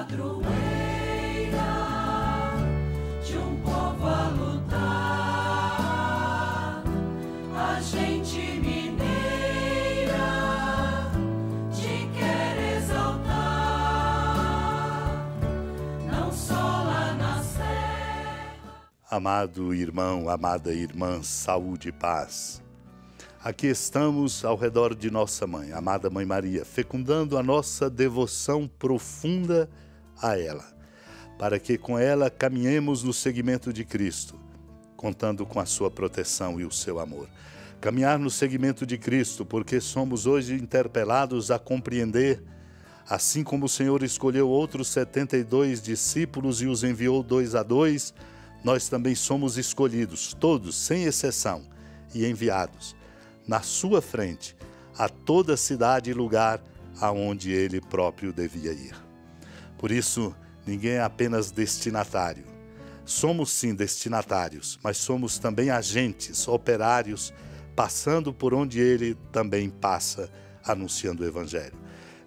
padroeira de um povo a lutar, a gente mineira te quer exaltar, não só lá na serra. Amado irmão, amada irmã, saúde e paz. Aqui estamos ao redor de nossa mãe, amada Mãe Maria, fecundando a nossa devoção profunda a ela, para que com ela caminhemos no seguimento de Cristo, contando com a sua proteção e o seu amor. Caminhar no seguimento de Cristo, porque somos hoje interpelados a compreender, assim como o Senhor escolheu outros 72 discípulos e os enviou 2 a 2, nós também somos escolhidos, todos, sem exceção, e enviados na sua frente, a toda cidade e lugar aonde ele próprio devia ir. Por isso, ninguém é apenas destinatário. Somos sim destinatários, mas somos também agentes, operários, passando por onde ele também passa, anunciando o Evangelho.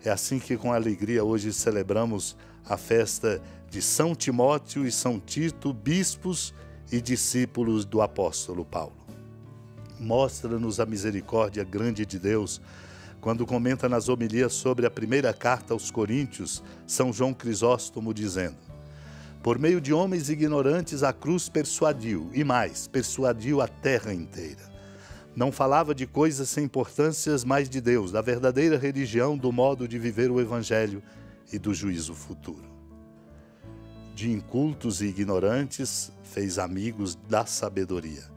É assim que com alegria hoje celebramos a festa de São Timóteo e São Tito, bispos e discípulos do apóstolo Paulo. Mostra-nos a misericórdia grande de Deus, quando comenta nas homilias sobre a primeira carta aos Coríntios, São João Crisóstomo dizendo: por meio de homens ignorantes a cruz persuadiu, e mais, persuadiu a terra inteira. Não falava de coisas sem importâncias, mas de Deus, da verdadeira religião, do modo de viver o Evangelho e do juízo futuro. De incultos e ignorantes fez amigos da sabedoria.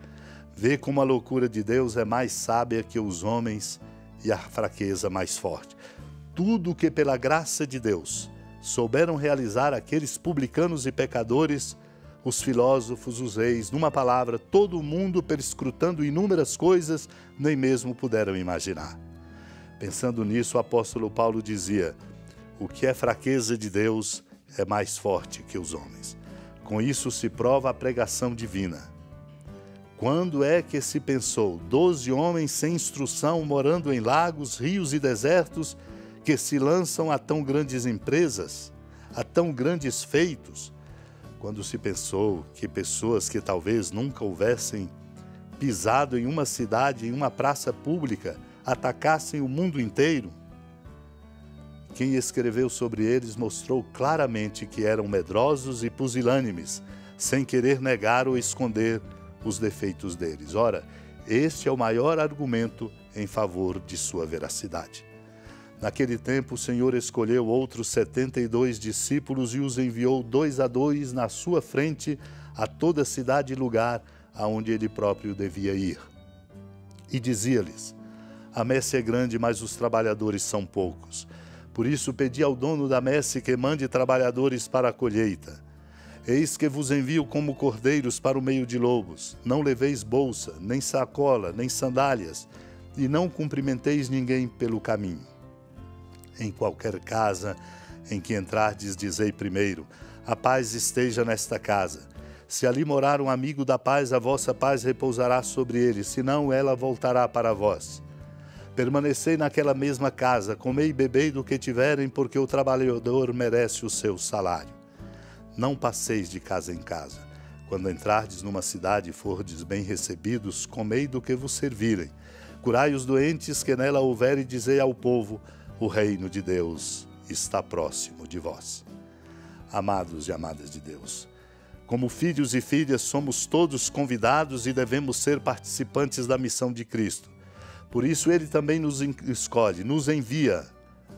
Vê como a loucura de Deus é mais sábia que os homens e a fraqueza mais forte. Tudo o que pela graça de Deus souberam realizar aqueles publicanos e pecadores, os filósofos, os reis, numa palavra, todo o mundo perscrutando inúmeras coisas, nem mesmo puderam imaginar. Pensando nisso, o apóstolo Paulo dizia: o que é fraqueza de Deus é mais forte que os homens. Com isso se prova a pregação divina. Quando é que se pensou 12 homens sem instrução, morando em lagos, rios e desertos, que se lançam a tão grandes empresas, a tão grandes feitos? Quando se pensou que pessoas que talvez nunca houvessem pisado em uma cidade, em uma praça pública, atacassem o mundo inteiro? Quem escreveu sobre eles mostrou claramente que eram medrosos e pusilânimes, sem querer negar ou esconder os defeitos deles. Ora, este é o maior argumento em favor de sua veracidade. Naquele tempo, o Senhor escolheu outros 72 discípulos e os enviou 2 a 2 na sua frente a toda cidade e lugar aonde ele próprio devia ir. E dizia-lhes: a messe é grande, mas os trabalhadores são poucos. Por isso pedi ao dono da messe que mande trabalhadores para a colheita. Eis que vos envio como cordeiros para o meio de lobos. Não leveis bolsa, nem sacola, nem sandálias, e não cumprimenteis ninguém pelo caminho. Em qualquer casa em que entrardes, dizei primeiro: a paz esteja nesta casa. Se ali morar um amigo da paz, a vossa paz repousará sobre ele, senão ela voltará para vós. Permanecei naquela mesma casa, comei e bebei do que tiverem, porque o trabalhador merece o seu salário. Não passeis de casa em casa. Quando entrardes numa cidade e fordes bem recebidos, comei do que vos servirem. Curai os doentes que nela houver e dizei ao povo: o reino de Deus está próximo de vós. Amados e amadas de Deus, como filhos e filhas, somos todos convidados e devemos ser participantes da missão de Cristo. Por isso ele também nos escolhe, nos envia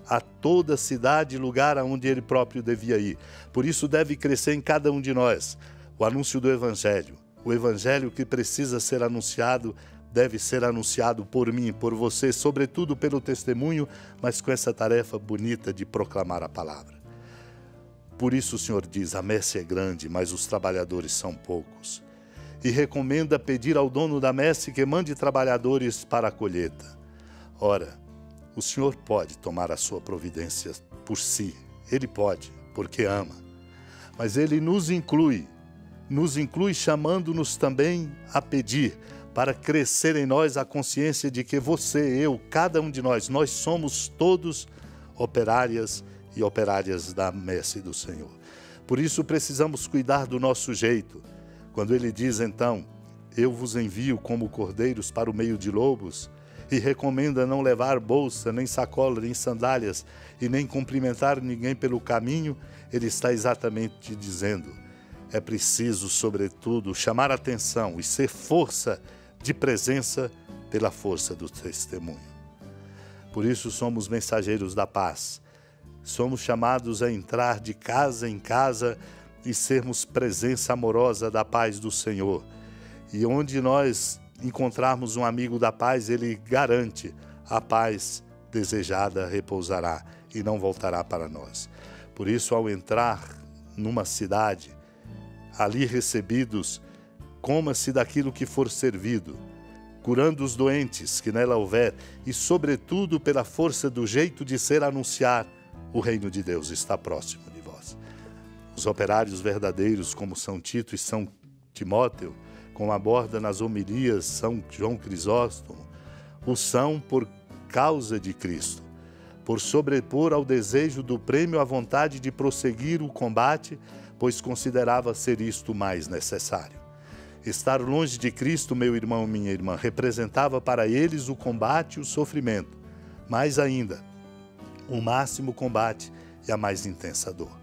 a toda cidade e lugar aonde ele próprio devia ir. Por isso deve crescer em cada um de nós o anúncio do Evangelho. O Evangelho que precisa ser anunciado deve ser anunciado por mim, por você, sobretudo pelo testemunho, mas com essa tarefa bonita de proclamar a palavra. Por isso o Senhor diz: a messe é grande, mas os trabalhadores são poucos. E recomenda pedir ao dono da messe que mande trabalhadores para a colheita. Ora, o Senhor pode tomar a sua providência por si. Ele pode, porque ama. Mas Ele nos inclui chamando-nos também a pedir, para crescer em nós a consciência de que você, eu, cada um de nós somos todos operárias e operárias da messe do Senhor. Por isso precisamos cuidar do nosso jeito. Quando ele diz então, eu vos envio como cordeiros para o meio de lobos, e recomenda não levar bolsa, nem sacola, nem sandálias, e nem cumprimentar ninguém pelo caminho, ele está exatamente dizendo, é preciso, sobretudo, chamar atenção e ser força de presença pela força do testemunho. Por isso somos mensageiros da paz. Somos chamados a entrar de casa em casa e sermos presença amorosa da paz do Senhor. E onde nós encontrarmos um amigo da paz, ele garante a paz desejada repousará e não voltará para nós. Por isso, ao entrar numa cidade, ali recebidos, coma-se daquilo que for servido, curando os doentes que nela houver e, sobretudo, pela força do jeito de ser anunciar, o reino de Deus está próximo de vós. Os operários verdadeiros, como São Tito e São Timóteo, como aborda nas homilias São João Crisóstomo, o são por causa de Cristo, por sobrepor ao desejo do prêmio a vontade de prosseguir o combate, pois considerava ser isto mais necessário. Estar longe de Cristo, meu irmão e minha irmã, representava para eles o combate e o sofrimento, mais ainda, o máximo combate e a mais intensa dor.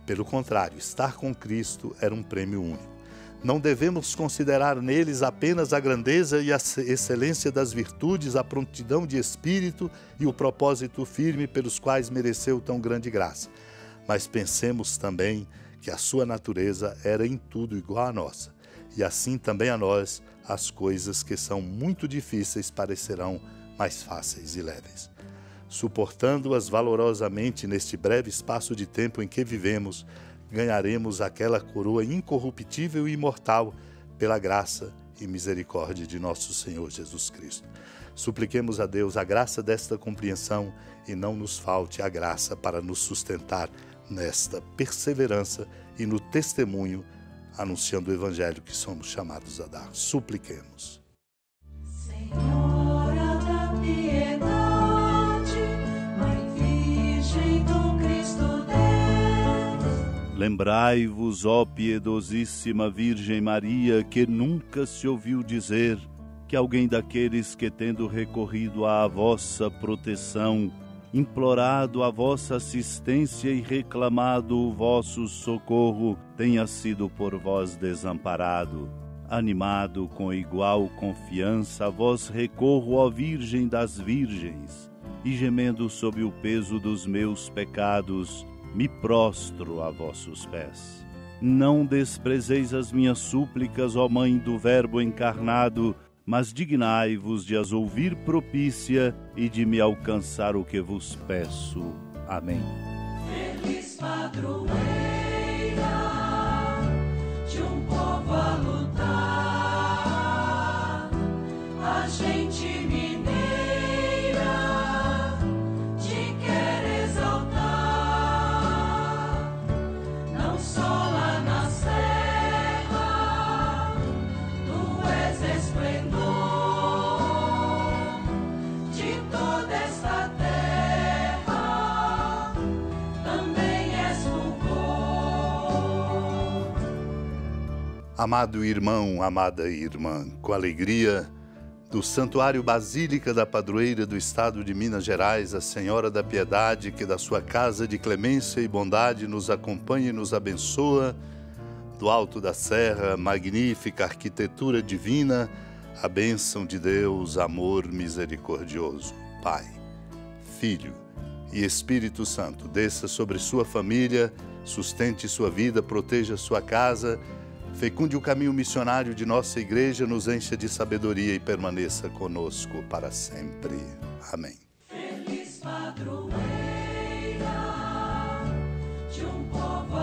Pelo contrário, estar com Cristo era um prêmio único. Não devemos considerar neles apenas a grandeza e a excelência das virtudes, a prontidão de espírito e o propósito firme pelos quais mereceu tão grande graça. Mas pensemos também que a sua natureza era em tudo igual à nossa. E assim também a nós, as coisas que são muito difíceis parecerão mais fáceis e leves. Suportando-as valorosamente neste breve espaço de tempo em que vivemos, ganharemos aquela coroa incorruptível e imortal pela graça e misericórdia de nosso Senhor Jesus Cristo. Supliquemos a Deus a graça desta compreensão e não nos falte a graça para nos sustentar nesta perseverança e no testemunho, anunciando o Evangelho que somos chamados a dar. Supliquemos. Senhora da piedade, Mãe Virgem do Cristo Deus. Lembrai-vos, ó piedosíssima Virgem Maria, que nunca se ouviu dizer que alguém daqueles que, tendo recorrido à vossa proteção, implorado a vossa assistência e reclamado o vosso socorro, tenha sido por vós desamparado. Animado com igual confiança, a vós recorro, ó Virgem das Virgens, e gemendo sob o peso dos meus pecados, me prostro a vossos pés. Não desprezeis as minhas súplicas, ó Mãe do Verbo encarnado, mas dignai-vos de as ouvir propícia e de me alcançar o que vos peço. Amém. Feliz padroeira de um povo a lutar, a gente mineira te quer exaltar, não só lá na serra, tu és esplendor de toda esta terra, também és fulgor. Amado irmão, amada irmã, com alegria do Santuário Basílica da Padroeira do Estado de Minas Gerais, a Senhora da Piedade, que da sua casa de clemência e bondade nos acompanha e nos abençoa, do alto da serra, magnífica arquitetura divina, a bênção de Deus, amor misericordioso, Pai, Filho e Espírito Santo, desça sobre sua família, sustente sua vida, proteja sua casa, fecunde o caminho missionário de nossa igreja, nos encha de sabedoria e permaneça conosco para sempre. Amém. Feliz padroeira de um povo